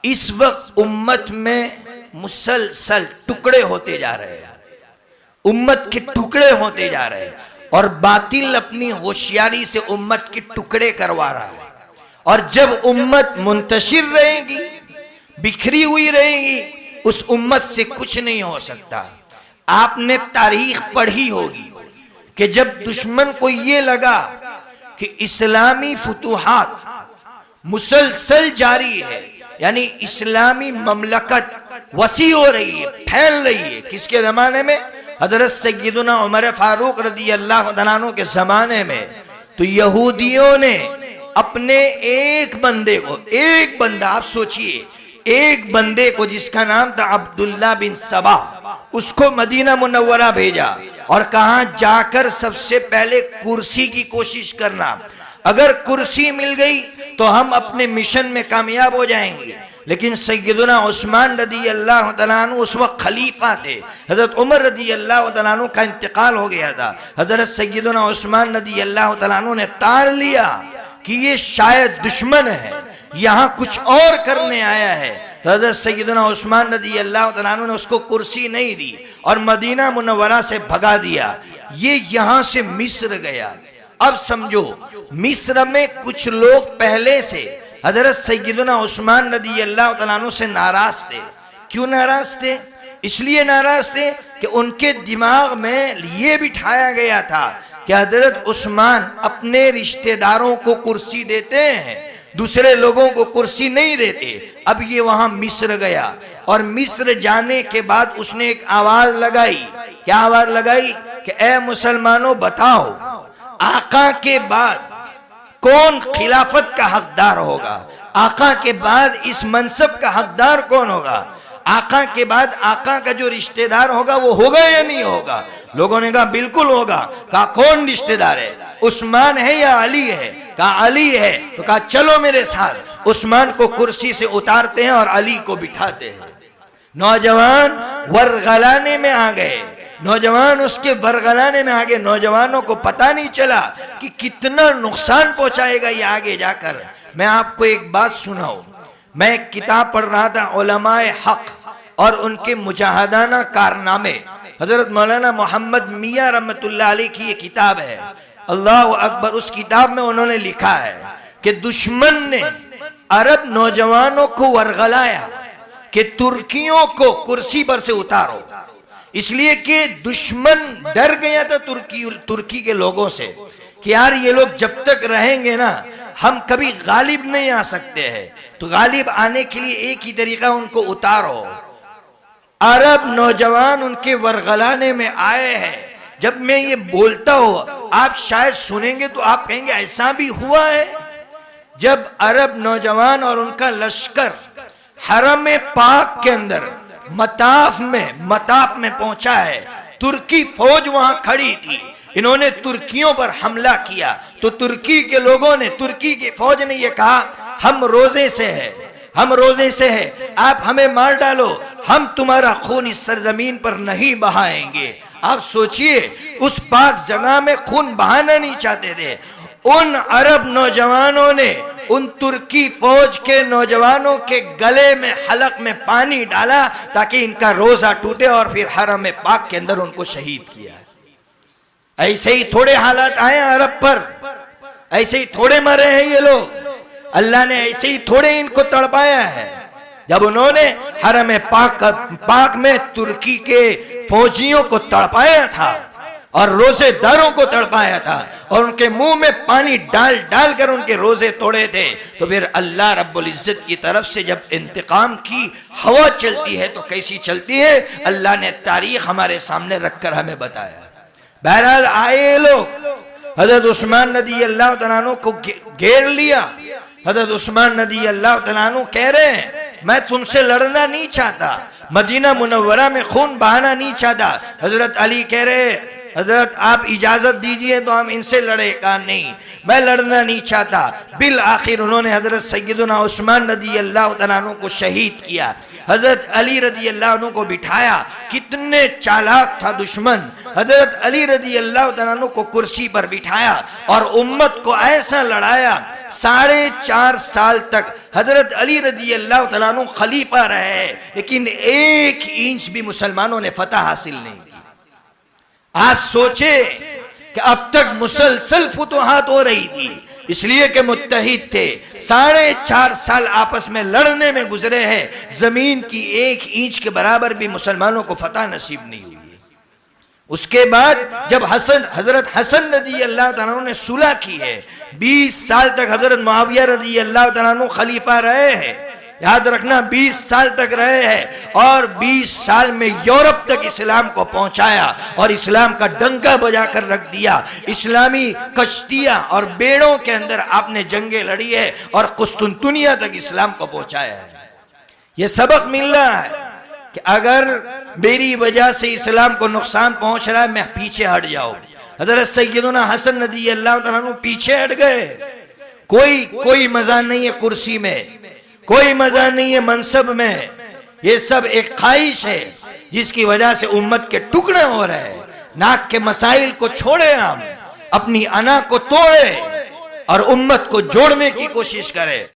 इस वक्त उम्मत में मुसलसल टुकड़े होते जा रहे हैं, उम्मत के टुकड़े होते जा रहे हैं और बातिल अपनी होशियारी से उम्मत के टुकड़े करवा रहा है। और जब उम्मत मुंतशिर रहेगी, बिखरी हुई रहेगी, उस उम्मत से कुछ नहीं हो सकता। आपने तारीख पढ़ी होगी कि जब दुश्मन को ये लगा कि इस्लामी फुतूहात मुसलसल जारी है, यानी इस्लामी ममलकत वसी हो रही है, फैल रही है, किसके जमाने में? हजरत सैयदुना उमर फारूक रदी अल्लाह तआला अन्हु के जमाने में। तो यहूदियों ने अपने एक बंदे को, एक बंदा, आप सोचिए, एक बंदे को जिसका नाम था अब्दुल्ला बिन सबा, उसको मदीना मुनव्वरा भेजा और कहा जाकर सबसे पहले कुर्सी की कोशिश करना, अगर कुर्सी मिल गई तो हम अपने मिशन में कामयाब हो जाएंगे। लेकिन सैयदुना उस्मान रदी अल्लाह तआला अन्हु उस वक्त खलीफा थे, हजरत उमर रदी अल्लाह तआला अन्हु का इंतकाल हो गया था। हजरत सैयदुना उस्मान रदी अल्लाह तआला अन्हु ने ताड़ लिया कि ये शायद दुश्मन है, यहाँ कुछ और करने आया है। हजरत सैयदुना उस्मान रदी अल्लाह तआला अन्हु ने उसको कुर्सी नहीं दी और मदीना मुनव्वरा से भगा दिया। ये यहाँ से मिस्र गया। अब समझो, मिस्र में कुछ लोग पहले से हजरत सैयदुना उस्मान रदी अल्लाह तआला अन्हु से नाराज थे। क्यों नाराज थे? इसलिए नाराज थे कि उनके दिमाग में ये बिठाया गया था कि हजरत उस्मान अपने रिश्तेदारों को कुर्सी देते हैं, दूसरे लोगों को कुर्सी नहीं देते। अब ये वहां मिस्र गया और मिस्र जाने के बाद उसने एक आवाज लगाई। क्या आवाज लगाई? कि ए मुसलमानों, बताओ आका के बाद कौन खिलाफत का हकदार होगा? आका के बाद इस मनसब का हकदार कौन होगा? आका के बाद आका का जो रिश्तेदार होगा वो होगा या नहीं होगा? लोगों ने कहा बिल्कुल होगा। कहा कौन रिश्तेदार है? उस्मान है या अली है? कहा अली है। तो कहा चलो मेरे साथ। उस्मान को कुर्सी से उतारते हैं और अली को बिठाते हैं। नौजवान वरगलाने में आ गए, नौजवान उसके बरगलाने में आगे। नौजवानों को पता नहीं चला कि कितना नुकसान पहुंचाएगा ये आगे जाकर। मैं आपको एक बात सुनाऊं, मैं एक किताब पढ़ रहा था, उलमाए हक और उनके मुजाहिदाना कारनामे। हजरत मौलाना मोहम्मद मियां रहमतुल्लाह अलैह की ये किताब है, अल्लाह अकबर। उस किताब में उन्होंने लिखा है कि दुश्मन ने अरब नौजवानों को वरगलाया कि तुर्कियों को कुर्सी पर से उतारो, इसलिए कि दुश्मन डर गया था तुर्की के लोगों से कि यार ये लोग जब तक रहेंगे ना, हम कभी गालिब नहीं आ सकते हैं। तो गालिब आने के लिए एक ही तरीका, उनको उतारो। अरब नौजवान उनके वरगलाने में आए हैं। जब मैं ये बोलता हूं आप शायद सुनेंगे तो आप कहेंगे ऐसा भी हुआ है। जब अरब नौजवान और उनका लश्कर हरम पाक के अंदर मताफ में पहुंचा है, तुर्की फौज वहां खड़ी थी, इन्होंने तुर्कियों पर हमला किया। तो तुर्की के लोगों ने, तुर्की की फौज ने यह कहा हम रोजे से है, हम रोजे से है, आप हमें मार डालो, हम तुम्हारा खून इस सरजमीन पर नहीं बहाएंगे। आप सोचिए, उस पाक जगह में खून बहाना नहीं चाहते थे। उन अरब नौजवानों ने उन तुर्की फौज के नौजवानों के गले में, हलक में पानी डाला ताकि इनका रोजा टूटे और फिर हरम पाक के अंदर उनको शहीद किया। ऐसे ही थोड़े हालात आए अरब पर, ऐसे ही थोड़े मरे हैं ये लोग। अल्लाह ने ऐसे ही थोड़े इनको तड़पाया है। जब उन्होंने हरम पाक में तुर्की के फौजियों को तड़पाया था और रोजेदारों को तड़पाया था और उनके मुंह में पानी डाल डाल कर उनके रोजे तोड़े थे, तो फिर अल्लाह रब्बुल इज्जत की तरफ से जब इंतकाम की हवा चलती है तो कैसी चलती है, अल्लाह ने तारीख हमारे सामने रखकर हमें बताया। बहरहाल आए लोग, हजरत उस्मान रदी अल्लाह तआला अन्हु को घेर लिया। हजरत उस्मान रदी अल्लाह तआला अन्हु कह रहे हैं मैं तुमसे लड़ना नहीं चाहता, मदीना मुनव्वरा में खून बहाना नहीं चाहता। हजरत अली कह रहे हजरत आप इजाजत दीजिए तो हम इनसे लड़े। कहा नहीं, मैं लड़ना नहीं चाहता। बिल आखिर उन्होंने हजरत सैयदुना उस्मान रदी अल्लाह तआला अन्हु को शहीद किया। हजरत अली रदी अल्लाह अन्हु को बिठाया। कितने चालाक था दुश्मन। हजरत अली रदी अल्लाह तआला अन्हु को कुर्सी पर बिठाया और उम्मत को ऐसा लड़ाया 4.5 साल तक हजरत अली रजी अल्लाह तआला अन्हु खलीफा रहे, लेकिन 1 इंच भी मुसलमानों ने फतह हासिल नहीं की। आप सोचे कि अब तक मुसलसल फुतूहात हो रही थी, इसलिए कि मुत्तहिद थे। 4.5 साल आपस में लड़ने में गुजरे हैं, जमीन की 1 इंच के बराबर भी मुसलमानों को फतह नसीब नहीं हुई। उसके बाद जब हजरत हसन रजी अल्लाह तआला अन्हु ने सुलह की है, 20 साल तक हजरत मुआविया रजी अल्लाह तआला अन्हु खलीफा रहे हैं। याद रखना, 20 साल तक रहे हैं और 20 साल में यूरोप तक इस्लाम को पहुंचाया और इस्लाम का डंका बजाकर रख दिया। इस्लामी कश्तियां और बेड़ों के अंदर आपने जंगें लड़ी है और कुस्तुनतुनिया तक इस्लाम को पहुंचाया है। यह सबक मिल रहा है कि अगर मेरी वजह से इस्लाम को नुकसान पहुंच रहा है, मैं पीछे हट जाऊं। हजरत सैयदना हसन रज़ी अल्लाह तआला अन्हु पीछे हट गए। कोई मजा नहीं है कुर्सी में, कोई मजा नहीं है मनसब में, ये सब एक ख्वाहिश है जिसकी वजह से उम्मत के टुकड़े हो रहे हैं। नाक के मसाइल को छोड़े, हम अपनी अना को तोड़े और उम्मत को जोड़ने की कोशिश करें।